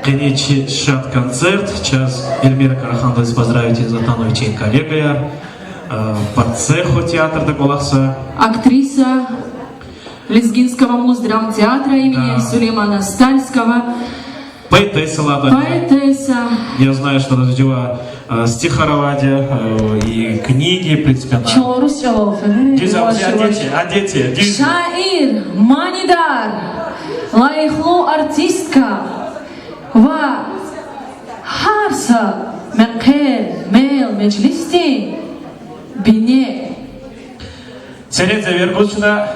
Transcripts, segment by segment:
Конечно, шат концерт. Сейчас Эльмира Карахандович поздравить Златановича коллега. По цеху театра Голахса. Актриса Лезгинского муздрамтеатра театра имени Сулеймана Стальского. Поэтесса Лада. Поэтесса. Я знаю, что она начала стихаровать и книги, в принципе, она... Дети. Шаир, манидар, лайхлу артистка, ва харса, менкер, мейл, меджлисти, бине. Середзе Вергучина.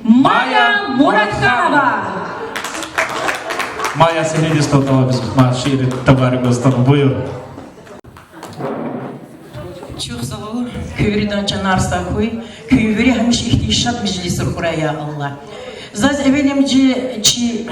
Майя Муратханова. Майя Середи столтала без машины, товары гостом бою. Çok sağ ol. Köyürden canar sakıy. Köyürü hemşe ihtişat meclisi kuraya Allah. Zaz evvelimci çi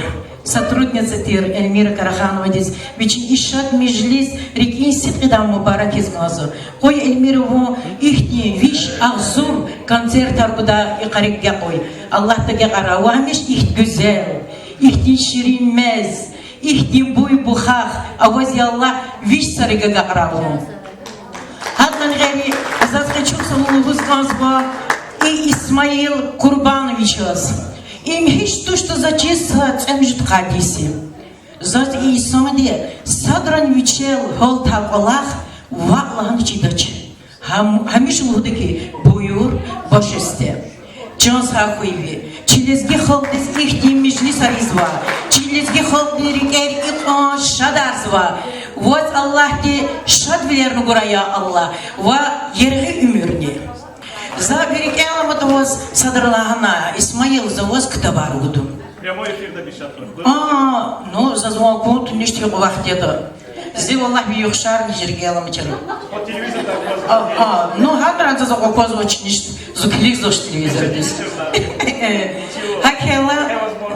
сотрудница тир Эльмира Караханова здесь. Ведь ишат мejlis реки сит кидам мубарак из глазу. Кой Эльмира во ихни виш азур концерт арбуда икарик гакой. Аллах таги кара. Вамиш ихт güzel, ихти şirinmez, ихти буй бухах. Авази Аллах виш сарыга гакраву. Хатман гайри заз хочу самому высказва и Исмаил Курбанович. Им hiç tuşta zaçisa çemjit kadisi. Zat İsa'da sadran vichel hol takolach vaqlahan çidaç. Hamish vudaki buyur başeste. Çans hakuivi. Çilezgi xalqis ihti meclis arizva. Çilezgi xalqleri iqan şadarzva. Vaz Allah de şad velerni goraya Allah. Va yergi ümürni. За перекелом вас содралана Исмаил за вас к товару году. Прямой эфир добишат. Ну за звонок ничто его вахтета. Сделал Аллах бьёх шар нижергелом чер. По телевизору Ну хандран за звонок очень ничто. Зуклик за телевизор здесь. Хакела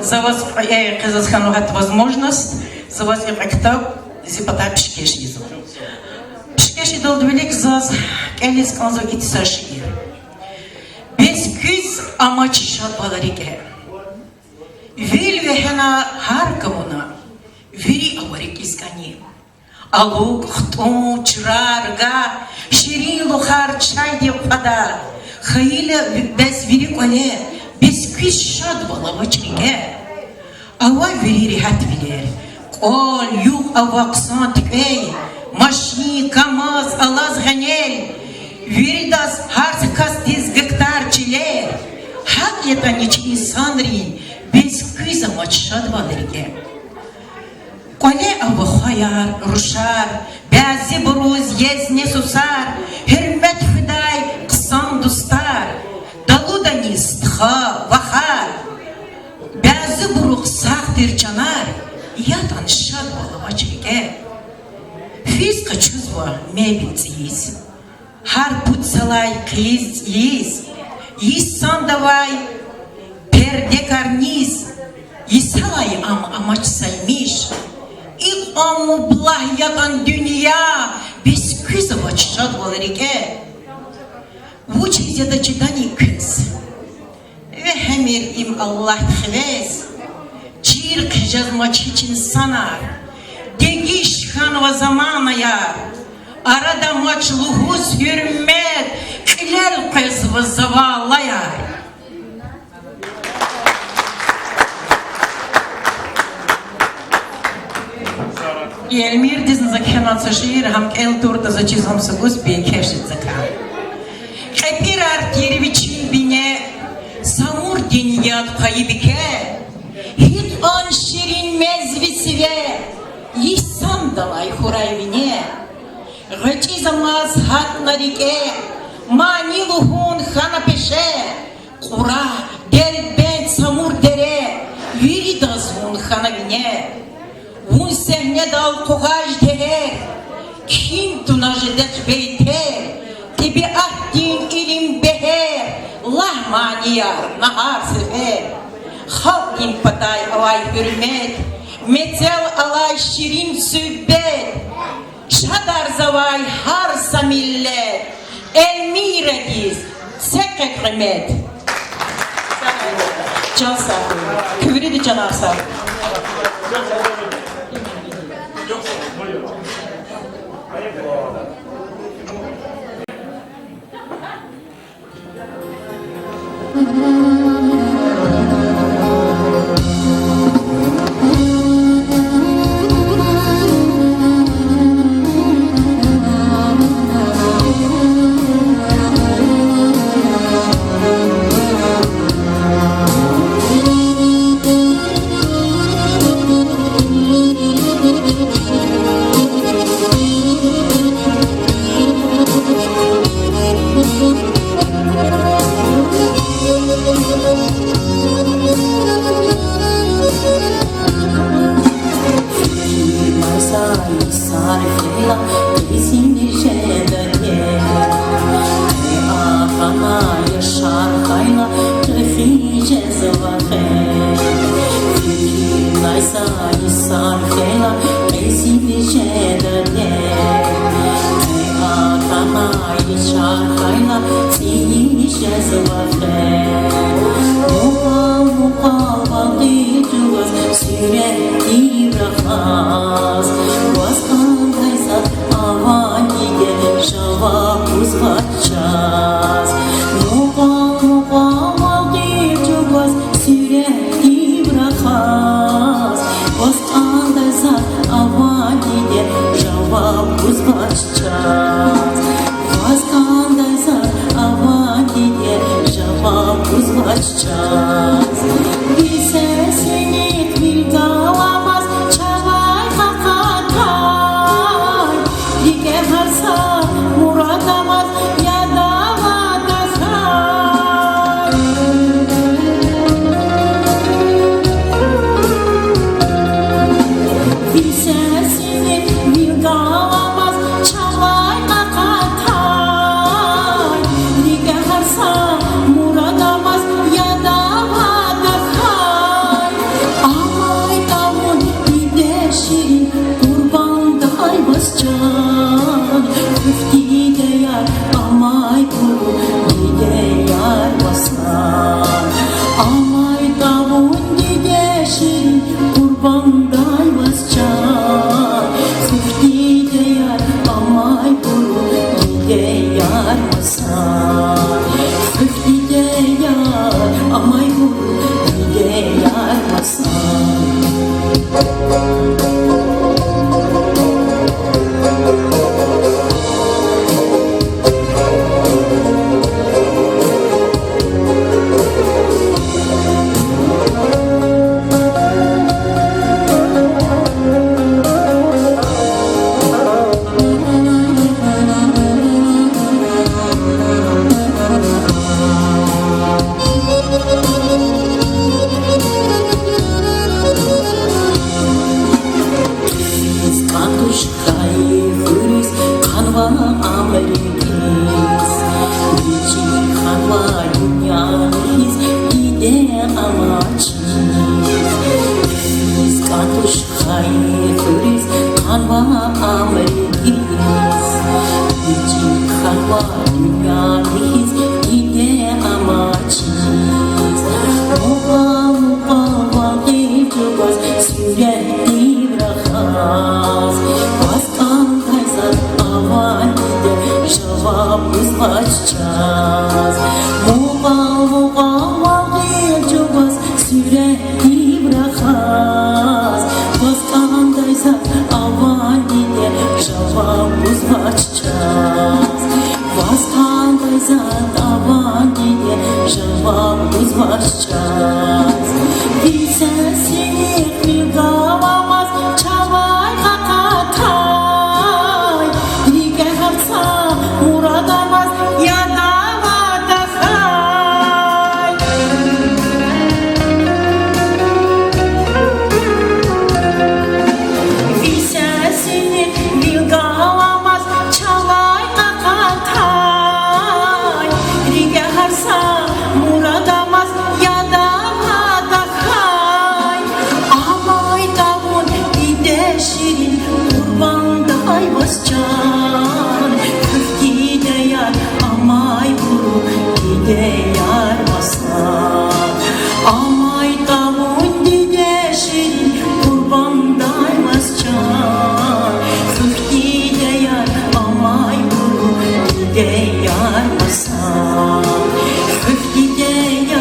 за вас казахстану хат возможность за вас я как-то зипата пешкеши. Пешкеши дол велик за келис канзо итсаши. Küz amaç şadbalarike. Vil ve hena har kamuna. Viri avarik iskani. Aluk, хту, чрарга, şirin luhar çay diye fada. Hayile bez viri kole. Bez küz şadbala vaçrike. Ava viri rihat bilir. Kol, yuh avaksan tkey. Maşni, kamaz, alaz ganel. Viridas harz kastiz gıktar çile. Hak yetan iç insanri bez kıza maçşad valirge. Kole avı hayar, ruşar, bazı buruz yezne susar, hürmet fiday, kısan dostar, daludaniz, tha, vahar, bazı buruk sahtir canar, yatan şad vala maçrige. Fiz kaçuzva mebinziyiz. Har putsalay kız yiz, yisan davay perde karniz, yisalay amaç saymış. İlk amublah yatan dünya biz kız avaçşad valarike. Bu çizede çidani kız ve hemir im Allah hves. Çir kıcaz maç için sanar, degiş kan ve zamana yar. Arada maç luhuz hürmet, hilal kız ve zavallayar. Elmir dizin zakhanatsa şiir ham el turda za çizamsa uspey keşit zakhan. Kapir artyereviçin bine samur deniyat kayibike. Hit an şirin mezvisive, yisan dalay hurayvine. Гачизамаз хат на реке, манилухун хана пеше, кура дербен самур дере, виридазун хана вине, вун сехне дал кугаж дере, ким тунажедет бейте, тебе ахтин илим бехер, лахманияр нахар сефер, халкин патай авай hürmet, metel alay şirin sübbet, Şadar zavay harsa millet, Elmira giz, sekek kıymet. Can sağlığı, küvürü de canar sağlığı. Yar masa, öfkide yar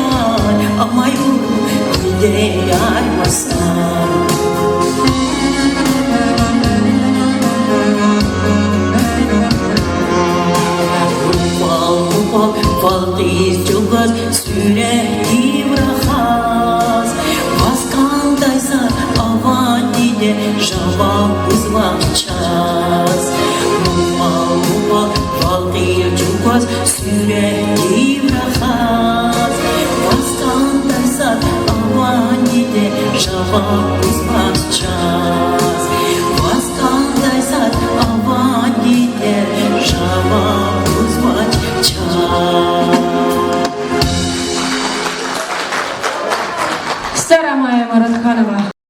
de java uzvakçaz Mumma valdir cukaz sürekli bırakaz Vastan daysat avani de java uzvakçaz